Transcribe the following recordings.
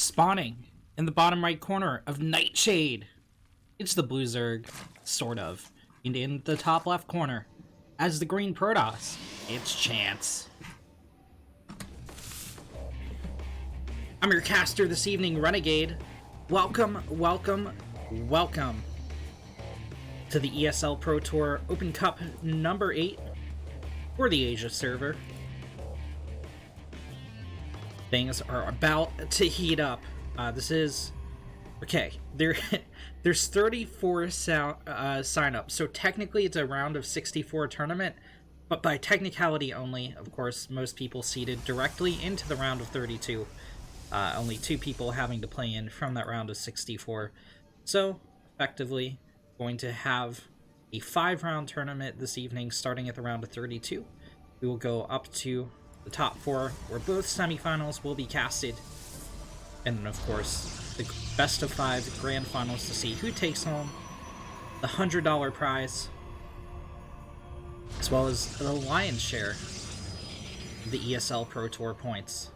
Spawning in the bottom right corner of Nightshade. It's the blue Zerg, sort of. And in the top left corner, as the green Protoss, it's Chance. I'm your caster this evening, Renegade. Welcome, welcome, welcome to the ESL Pro Tour Open Cup number 8 for the Asia server. Things are about to heat up. This is okay. There's 34 sign-ups, so technically it's a round of 64 tournament, but by technicality only. Of course, most people seeded directly into the round of 32. Only 2 people having to play in from that round of 64. So, effectively, going to have a 5-round tournament this evening, starting at the round of 32. We will go up to the top 4, where both semifinals will be casted. And then, of course, the best of 5 grand finals to see who takes home the $100 prize, as well as the lion's share of the ESL Pro Tour points.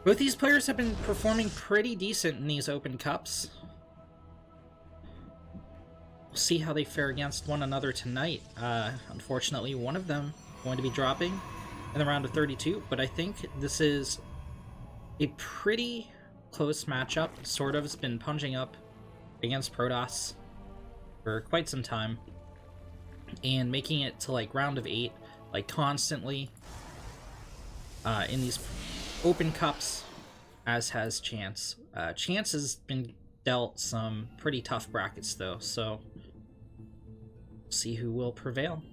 Both these players have been performing pretty decent in these Open Cups. We'll see how they fare against one another tonight. Unfortunately, one of them going to be dropping in the round of 32, but I think this is a pretty close matchup. SortOf has been punching up against Protoss for quite some time, and making it to like round of 8 like constantly in these Open Cups, as has Chance. Chance has been dealt some pretty tough brackets though, so we'll see who will prevail.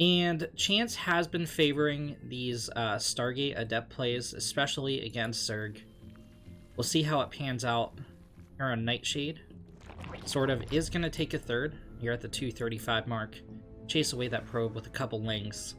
And Chance has been favoring these Stargate Adept plays, especially against Zerg. We'll see how it pans out here on Nightshade. SortOf is going to take a third here at the 235 mark. Chase away that probe with a couple lings.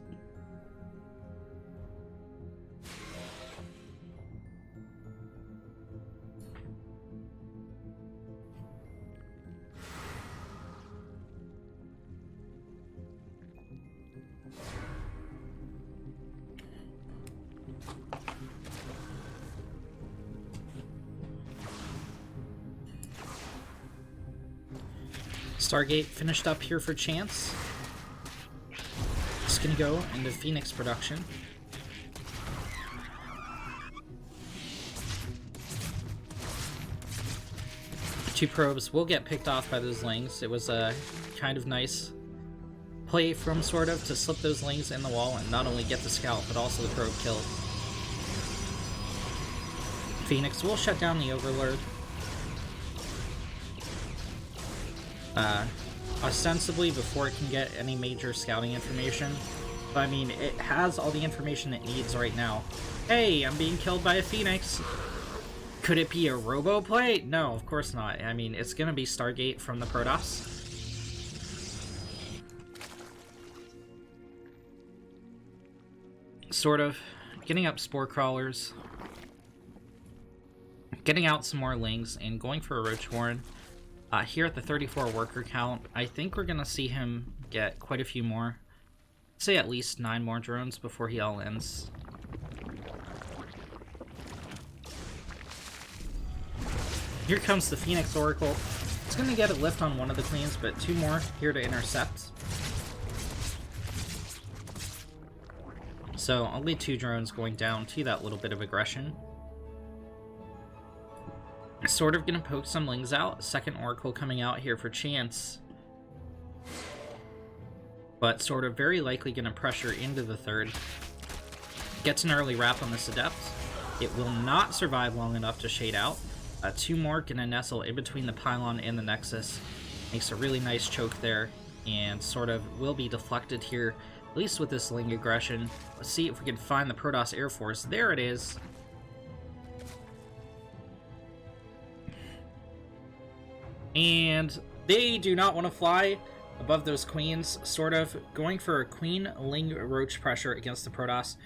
Stargate finished up here for Chance. Just gonna go into Phoenix production. Two probes will get picked off by those lings. It was a kind of nice play from SortOf to slip those lings in the wall and not only get the scout, but also the probe killed. Phoenix will shut down the Overlord. Ostensibly before it can get any major scouting information. But I mean, it has all the information it needs right now. Hey, I'm being killed by a Phoenix. Could it be a robo play? No, of course not. I mean, it's gonna be Stargate from the Protoss. SortOf getting up Spore Crawlers, getting out some more lings, and going for a Roach Warren. Here at the 34 worker count, I think we're going to see him get quite a few more. Say at least 9 more drones before he all ends. Here comes the Phoenix Oracle. It's going to get a lift on one of the queens, but 2 more here to intercept. So only 2 drones going down to that little bit of aggression. SortOf gonna poke some lings out. Second Oracle coming out here for Chance. But SortOf very likely gonna pressure into the third. Gets an early wrap on this Adept. It will not survive long enough to shade out. 2 more gonna nestle in between the pylon and the Nexus. Makes a really nice choke there. And SortOf will be deflected here, at least with this ling aggression. Let's see if we can find the Protoss Air Force. There it is. And they do not want to fly above those queens. SortOf going for a queen ling roach pressure against the Protoss.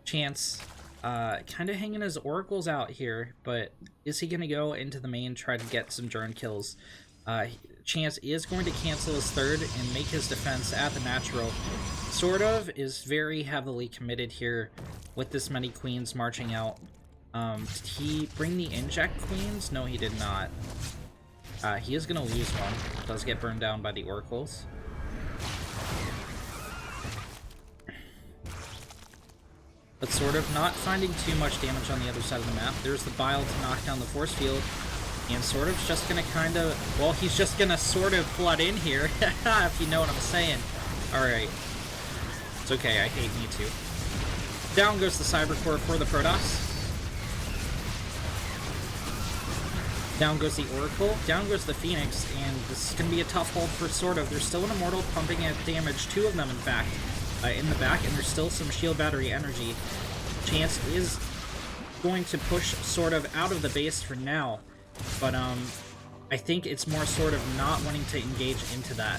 Chance kind of hanging his oracles out here, but is he going to go into the main, try to get some drone kills? Chance is going to cancel his third and make his defense at the natural. SortOf is very heavily committed here with this many queens marching out. Did he bring the inject queens? No, he did not. He is going to lose one. Does get burned down by the oracles. But SortOf not finding too much damage on the other side of the map. There's the bile to knock down the force field. And SortOf's just gonna kind of, well, he's just gonna sort of flood in here, if you know what I'm saying. Alright. It's okay, I hate me too. Down goes the Cybercore for the Protoss. Down goes the Oracle, down goes the Phoenix, and this is gonna be a tough hold for SortOf. There's still an Immortal pumping at damage, 2 of them in fact, in the back, and there's still some shield battery energy. Chance is going to push SortOf out of the base for now. But, I think it's more sort of not wanting to engage into that.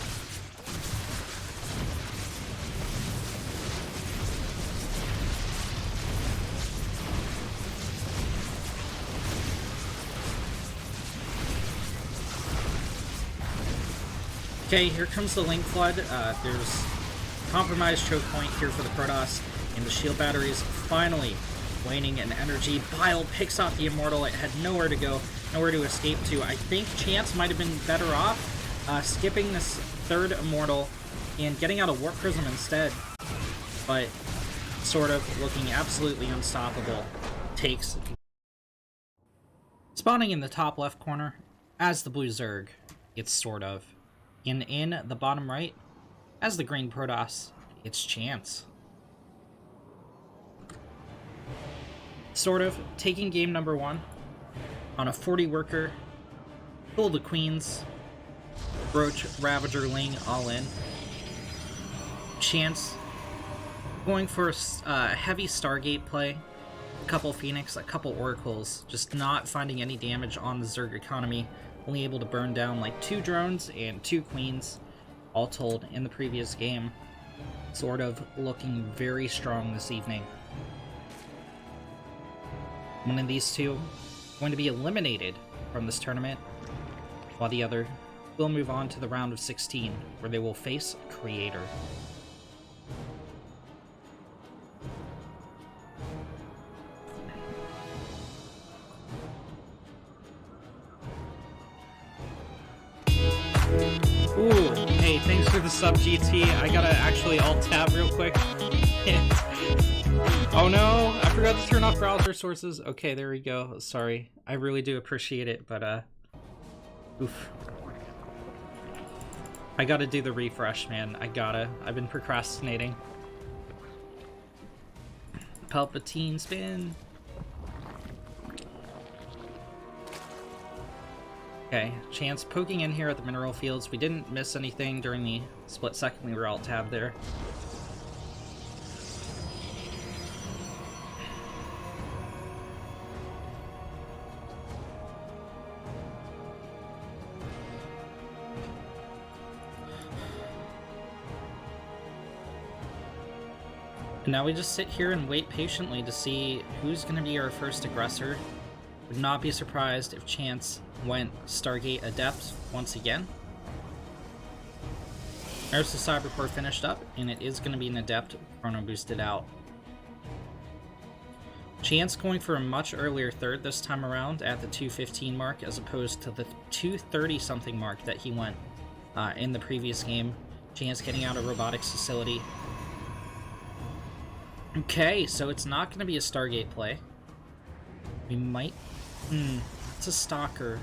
Okay, here comes the Link Flood. There's compromised choke point here for the Protoss, and the shield batteries finally waning in energy. Bile picks off the Immortal. It had nowhere to go, nowhere to escape to. I think Chance might have been better off skipping this third Immortal and getting out a Warp Prism instead. But SortOf looking absolutely unstoppable. Takes. Spawning in the top left corner as the blue Zerg, it's SortOf. And in the bottom right, as the green Protoss, it's Chance. SortOf taking game number 1 on a 40 worker, pull the queens, Roach, Ravager, Ling all in. Chance going for a heavy Stargate play, a couple Phoenix, a couple Oracles, just not finding any damage on the Zerg economy, only able to burn down like 2 drones and 2 queens, all told in the previous game. SortOf looking very strong this evening. One of these two going to be eliminated from this tournament, while the other will move on to the round of 16, where they will face Creator. Ooh, hey, thanks for the sub, GT. I gotta actually alt-tab real quick. Oh no, I forgot to turn off browser sources. Okay, there we go. Sorry. I really do appreciate it, but oof. I gotta do the refresh, man. I gotta. I've been procrastinating. Palpatine spin. Okay, Chance poking in here at the mineral fields. We didn't miss anything during the split second we were alt-tab there. And now we just sit here and wait patiently to see who's going to be our first aggressor. Would not be surprised if Chance went Stargate Adept once again. There's the Cybercore finished up, and it is going to be an Adept chrono boosted out. Chance going for a much earlier third this time around at the 2:15 mark, as opposed to the 2:30 something mark that he went in the previous game. Chance getting out of robotics facility. Okay, so it's not going to be a Stargate play. We might... it's a Stalker.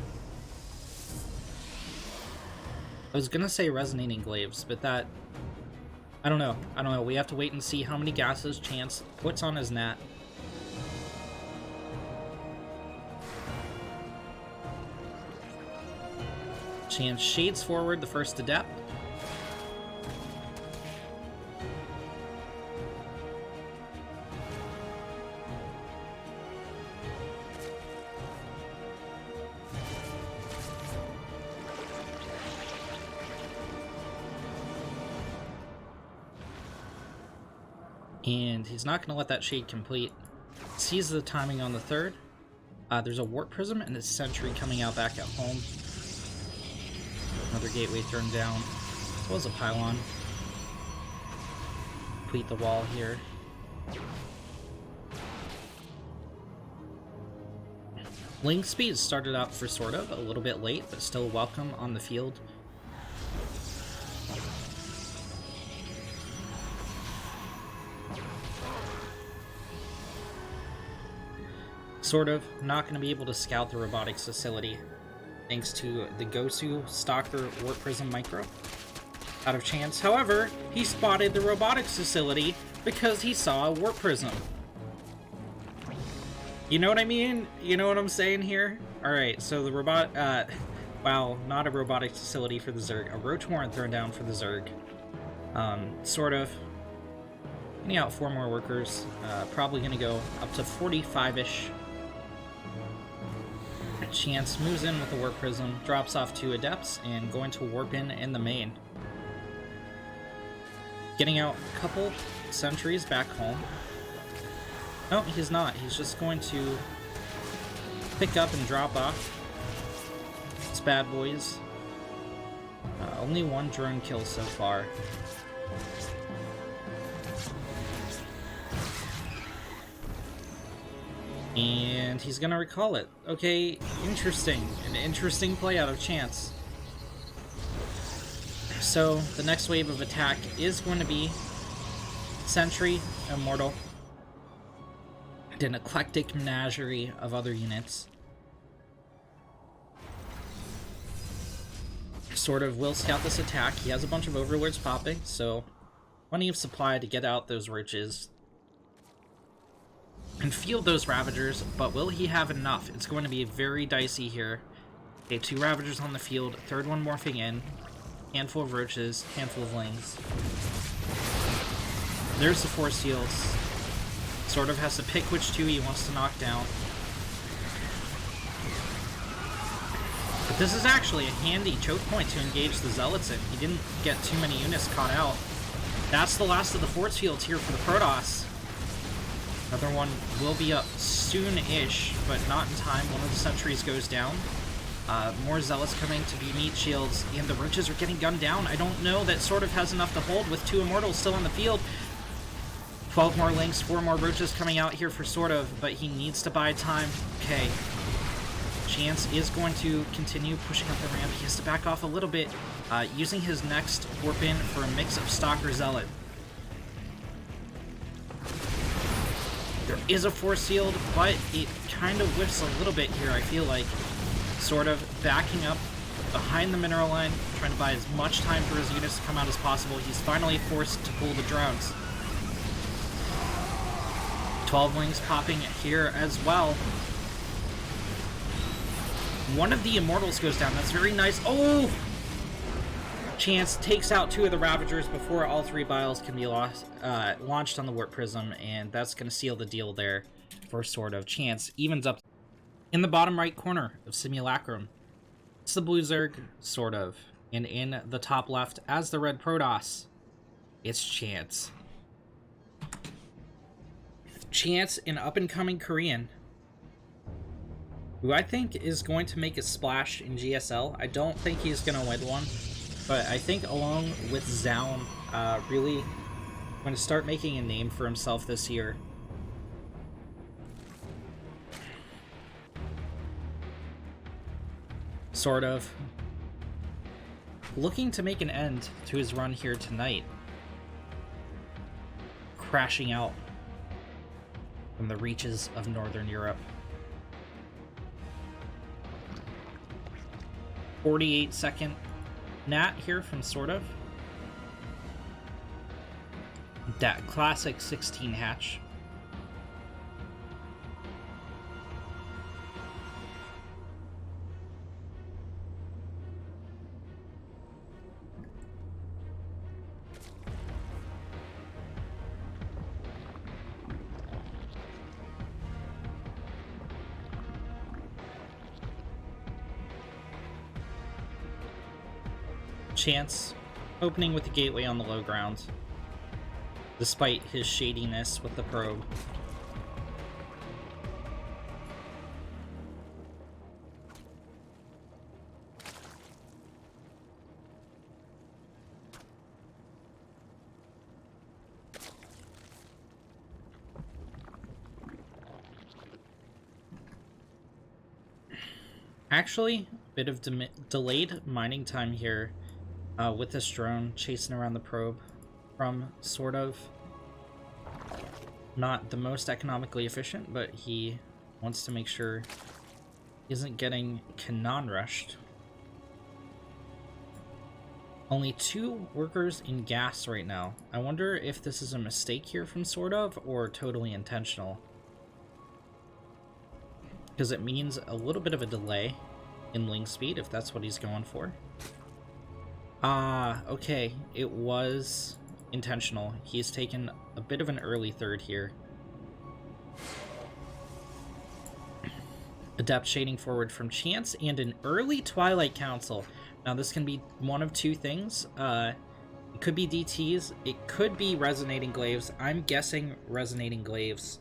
I was going to say Resonating Glaives, but that... I don't know. We have to wait and see how many gases Chance puts on his Nat. Chance shades forward the first Adept. And he's not going to let that shade complete. Sees the timing on the third. There's a Warp Prism and a Sentry coming out back at home. Another gateway thrown down. What was a pylon? Complete the wall here. Link speed started out for SortOf a little bit late, but still welcome on the field. SortOf not going to be able to scout the robotics facility thanks to the Gosu Stalker Warp Prism Micro. Out of chance. However, he spotted the robotics facility because he saw a Warp Prism. You know what I mean? You know what I'm saying here? Alright, so the wow, not a robotics facility for the Zerg. A Roach Warren thrown down for the Zerg. SortOf. Getting out 4 more workers. Probably going to go up to 45-ish. Chance moves in with the Warp Prism, drops off 2 Adepts, and going to warp in the main. Getting out a couple sentries back home. No, he's not. He's just going to pick up and drop off. It's bad boys. Only 1 drone kill so far. And he's gonna recall it. Okay, interesting. An interesting play out of Chance. So, the next wave of attack is going to be Sentry, Immortal, and an eclectic menagerie of other units. SortOf will scout this attack. He has a bunch of Overlords popping, so plenty of supply to get out those roaches and field those Ravagers, but will he have enough? It's going to be very dicey here. Okay, 2 Ravagers on the field, 3rd one morphing in, handful of roaches, handful of lings. There's the Force Seals. SortOf has to pick which 2 he wants to knock down. But this is actually a handy choke point to engage the Zealots in. He didn't get too many units caught out. That's the last of the Force Fields here for the Protoss. Another one will be up soon-ish, but not in time. One of the sentries goes down. More Zealots coming to be meat shields, and the roaches are getting gunned down. I don't know that SortOf has enough to hold with 2 Immortals still on the field. 12 more links, 4 more roaches coming out here for SortOf, but he needs to buy time. Okay. Chance is going to continue pushing up the ramp. He has to back off a little bit, using his next warp in for a mix of Stalker Zealot. There is a Force Shield, but it kind of whiffs a little bit here, I feel like. SortOf backing up behind the mineral line, trying to buy as much time for his units to come out as possible. He's finally forced to pull the drones. 12 wings popping here as well. One of the Immortals goes down. That's very nice. Oh! Chance takes out 2 of the Ravagers before all 3 Biles can be launched on the Warp Prism, and that's going to seal the deal there for SortOf. Chance evens up in the bottom right corner of Simulacrum. It's the Blue Zerg, SortOf. And in the top left, as the Red Protoss, it's Chance. Chance, an up-and-coming Korean, who I think is going to make a splash in GSL. I don't think he's going to win one, but I think along with Zaun, really going to start making a name for himself this year. SortOf looking to make an end to his run here tonight, crashing out from the reaches of Northern Europe. 48-second nat here from SortOf. That classic 16 hatch. Chance opening with the gateway on the low ground, despite his shadiness with the probe. Actually, a bit of delayed mining time here with this drone chasing around the probe from SortOf. Not the most economically efficient, but he wants to make sure he isn't getting cannon rushed. Only 2 workers in gas right now. I wonder if this is a mistake here from SortOf or totally intentional. Because it means a little bit of a delay in link speed, if that's what he's going for. Ah, okay. It was intentional. He's taken a bit of an early third here. Adept shading forward from Chance and an early Twilight Council. Now this can be one of 2 things. It could be DTs. It could be Resonating Glaives. I'm guessing Resonating Glaives.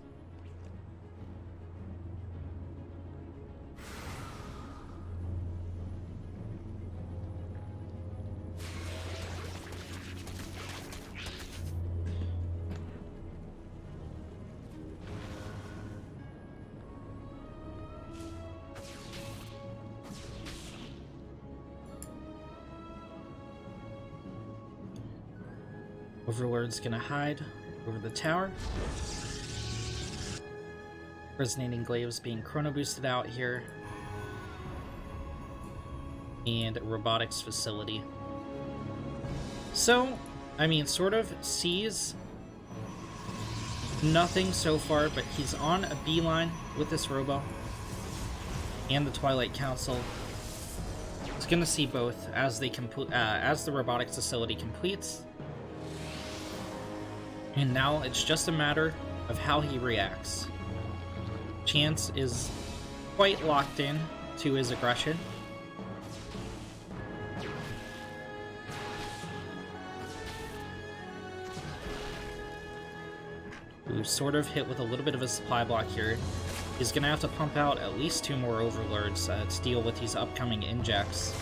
Overlord's gonna hide over the tower. Resonating Glaives being chrono boosted out here. And robotics facility. So, I mean, SortOf sees nothing so far, but he's on a beeline with this robo and the Twilight Council. He's gonna see both as they complete, as the robotics facility completes. And now it's just a matter of how he reacts. Chance is quite locked in to his aggression. Ooh, SortOf hit with a little bit of a supply block here. He's gonna have to pump out at least 2 more Overlords to deal with these upcoming injects.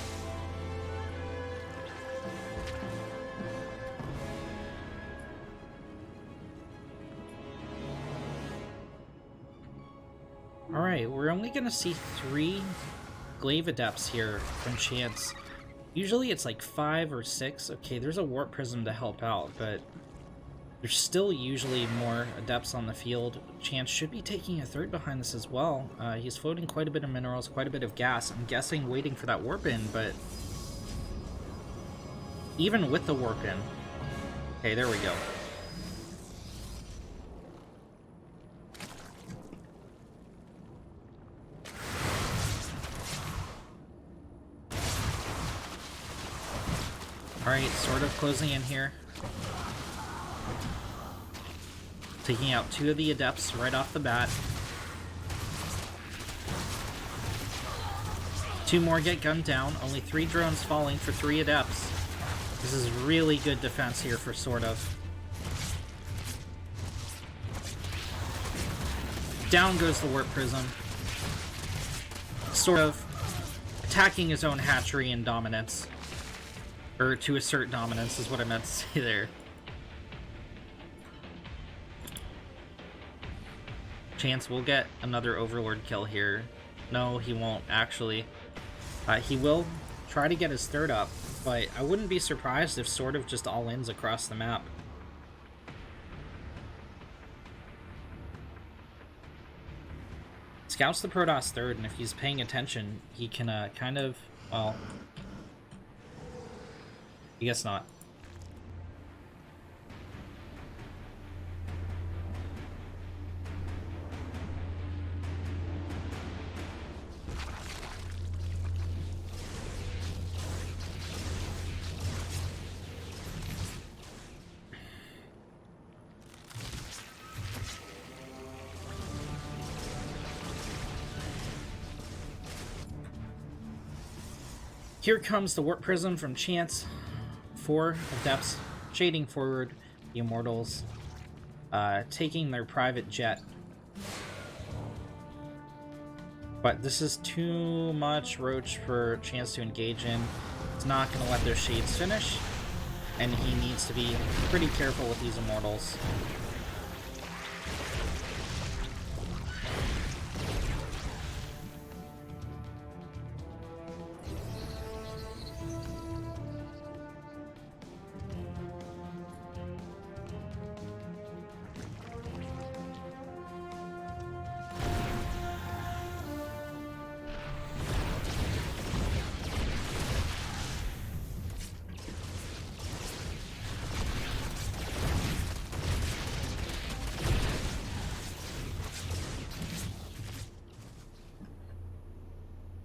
Alright, we're only gonna see 3 Glaive Adepts here from Chance. Usually it's like 5 or 6. Okay, there's a Warp Prism to help out, but there's still usually more Adepts on the field. Chance should be taking a third behind this as well. He's floating quite a bit of minerals, quite a bit of gas. I'm guessing waiting for that Warp in, but even with the Warp in... Okay, there we go. Alright, SortOf closing in here. Taking out 2 of the Adepts right off the bat. 2 more get gunned down. Only 3 drones falling for 3 Adepts. This is really good defense here for SortOf. Down goes the Warp Prism. SortOf attacking his own hatchery and dominance. Or to assert dominance is what I meant to say there. Chance will get another Overlord kill here. No, he won't, actually. He will try to get his third up, but I wouldn't be surprised if SortOf just all-ins across the map. Scouts the Protoss third, and if he's paying attention, he can kind of, well... I guess not. Here comes the Warp Prism from Chance. 4 Adepts shading forward the Immortals, taking their private jet. But this is too much Roach for Chance to engage in. It's not going to let their shades finish, and he needs to be pretty careful with these Immortals.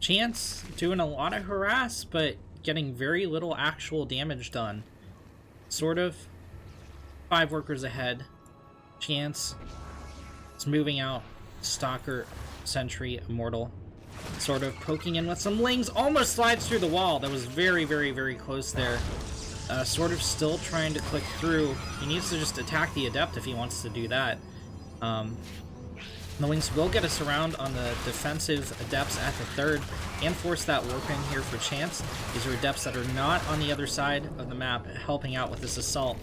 Chance doing a lot of harass, but getting very little actual damage done. Sort of 5 workers ahead. Chance is moving out. Stalker, Sentry, Immortal. Sort of poking in with some lings. Almost slides through the wall. That was very, very, very close there. Sort of still trying to click through. He needs to just attack the Adept if he wants to do that. The wings will get us around on the defensive Adepts at the third and force that warp in here for Chance. These are Adepts that are not on the other side of the map helping out with this assault.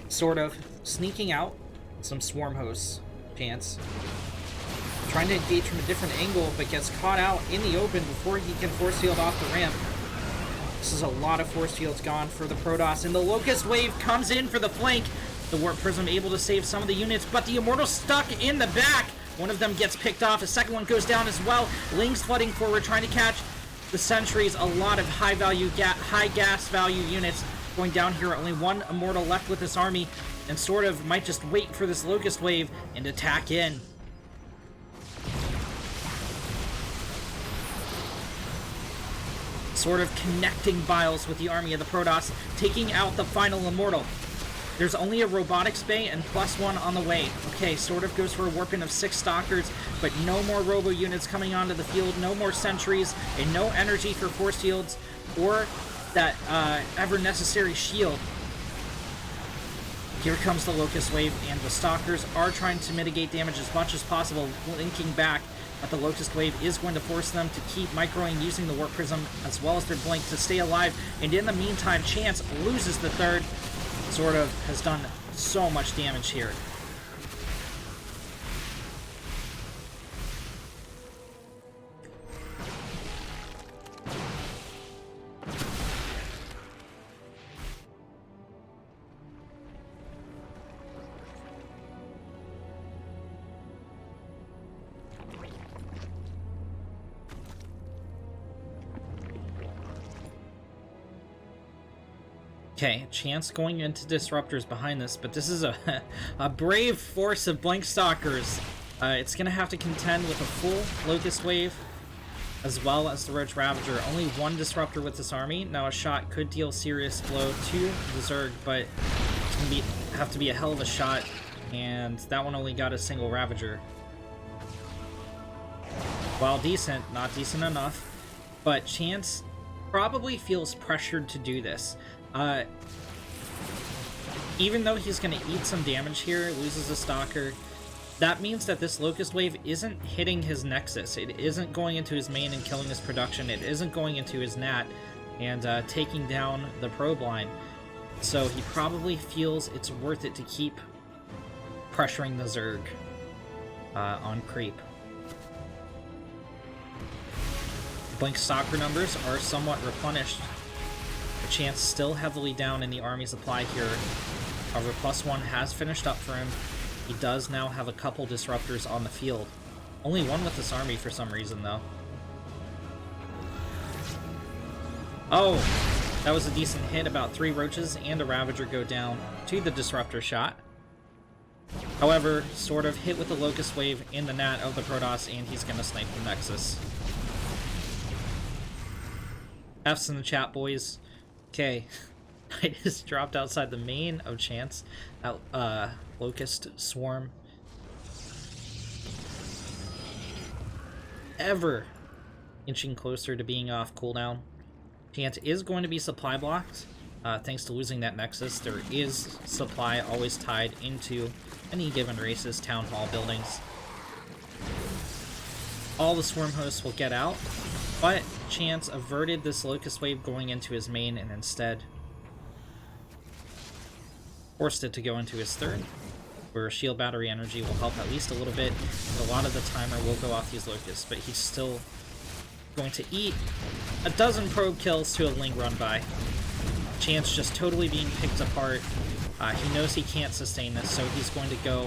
Sort of sneaking out some Swarm hosts. Chance trying to engage from a different angle, but gets caught out in the open before he can force field off the ramp. This is a lot of force fields gone for the Protoss, and the Locust Wave comes in for the flank. The Warp Prism able to save some of the units, but the Immortal's stuck in the back. One of them gets picked off. A second one goes down as well. Lings flooding forward, trying to catch the Sentries. A lot of high gas value units going down here. Only one Immortal left with this army, and Sort of might just wait for this Locust Wave and attack in. Sort of connecting Biles with the army of the Protoss, taking out the final Immortal. There's only a robotics bay and +1 on the way. Okay, Sort of goes for a warp in of 6 Stalkers, but no more robo units coming onto the field, no more sentries, and no energy for force fields or that ever necessary shield. Here comes the Locust Wave, and the Stalkers are trying to mitigate damage as much as possible, linking back, but the Locust Wave is going to force them to keep microing using the Warp Prism as well as their Blink to stay alive, and in the meantime, Chance loses the third. Sort of has done so much damage here. Okay, Chance going into Disruptors behind this, but this is a brave force of Blink Stalkers. It's going to have to contend with a full Locust Wave, as well as the Roach Ravager. Only one Disruptor with this army. Now a shot could deal serious blow to the Zerg, but it's going to have to be a hell of a shot, and that one only got a single Ravager. While decent, not decent enough, but Chance probably feels pressured to do this. Even though he's going to eat some damage here, loses a Stalker, that means that this Locust Wave isn't hitting his Nexus. It isn't going into his main and killing his production. It isn't going into his Nat and taking down the probe line. So he probably feels it's worth it to keep pressuring the Zerg on creep. Blink Stalker numbers are somewhat replenished. Chance still heavily down in the army supply here. However, +1 has finished up for him. He does now have a couple Disruptors on the field. Only one with this army for some reason, though. Oh, that was a decent hit. About 3 Roaches and a Ravager go down to the Disruptor shot. However, Sort of hit with the Locust Wave in the Nat of the Protoss, and he's going to snipe the Nexus. F's in the chat, boys. Okay, I just dropped outside the main of Chance. Locust Swarm. Ever inching closer to being off cooldown. Chance is going to be supply blocked. Thanks to losing that Nexus, there is supply always tied into any given race's Town Hall buildings. All the Swarm hosts will get out, but Chance averted this Locust Wave going into his main and instead forced it to go into his third, where Shield Battery energy will help at least a little bit, and a lot of the timer will go off these Locusts, but he's still going to eat a dozen probe kills to a Ling run by. Chance just totally being picked apart. He knows he can't sustain this, so he's going to go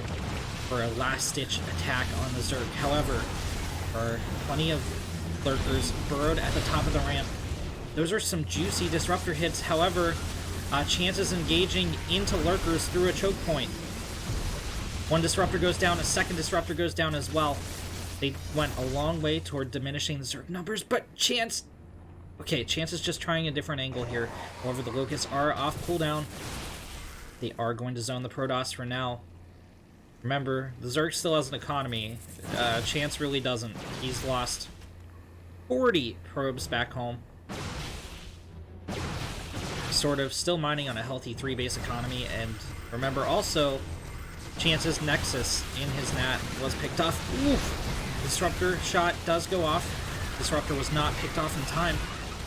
for a last-ditch attack on the Zerg. However, there are plenty of Lurkers burrowed at the top of the ramp. Those are some juicy Disruptor hits. However, Chance is engaging into Lurkers through a choke point. One Disruptor goes down, a second Disruptor goes down as well. They went a long way toward diminishing the Zerg numbers, but Chance... Okay, Chance is just trying a different angle here. However, the Locusts are off cooldown. They are going to zone the Protoss for now. Remember, the Zerg still has an economy. Chance really doesn't. He's lost 40 probes back home. Sort of still mining on a healthy 3-base economy, and remember also, Chance's Nexus in his NAT was picked off. Oof! Disruptor shot does go off. Disruptor was not picked off in time.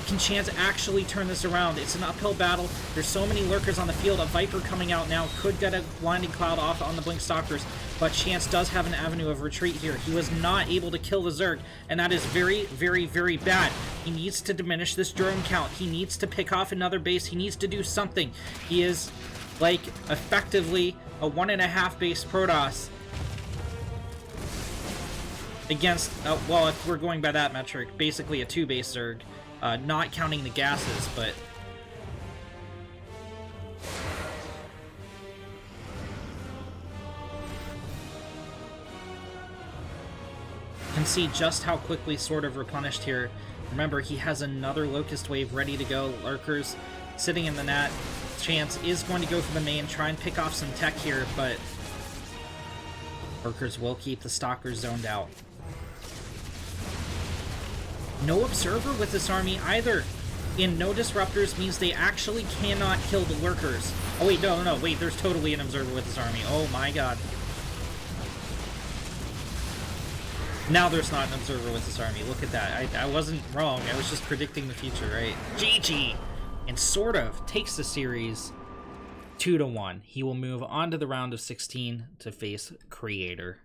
Can Chance actually turn this around? It's an uphill battle. There's so many lurkers on the field. A Viper coming out now could get a blinding cloud off on the Blink Stalkers, but Chance does have an avenue of retreat here. He was not able to kill the Zerg, and that is very, very, very bad. He needs to diminish this drone count. He needs to pick off another base. He needs to do something. He is, like, effectively a 1.5 base Protoss against, well, if we're going by that metric, basically a 2 base Zerg. Not counting the gases, but... You can see just how quickly Sort of replenished here. Remember, he has another Locust Wave ready to go. Lurkers sitting in the net. Chance is going to go for the main, try and pick off some tech here, but... Lurkers will keep the Stalkers zoned out. No Observer with this army either. And no Disruptors means they actually cannot kill the Lurkers. Oh wait, no, wait, there's totally an Observer with this army. Oh my god. Now there's not an Observer with this army. Look at that. I wasn't wrong. I was just predicting the future, right? GG! And SortOf takes the series 2-1. He will move on to the round of 16 to face Creator.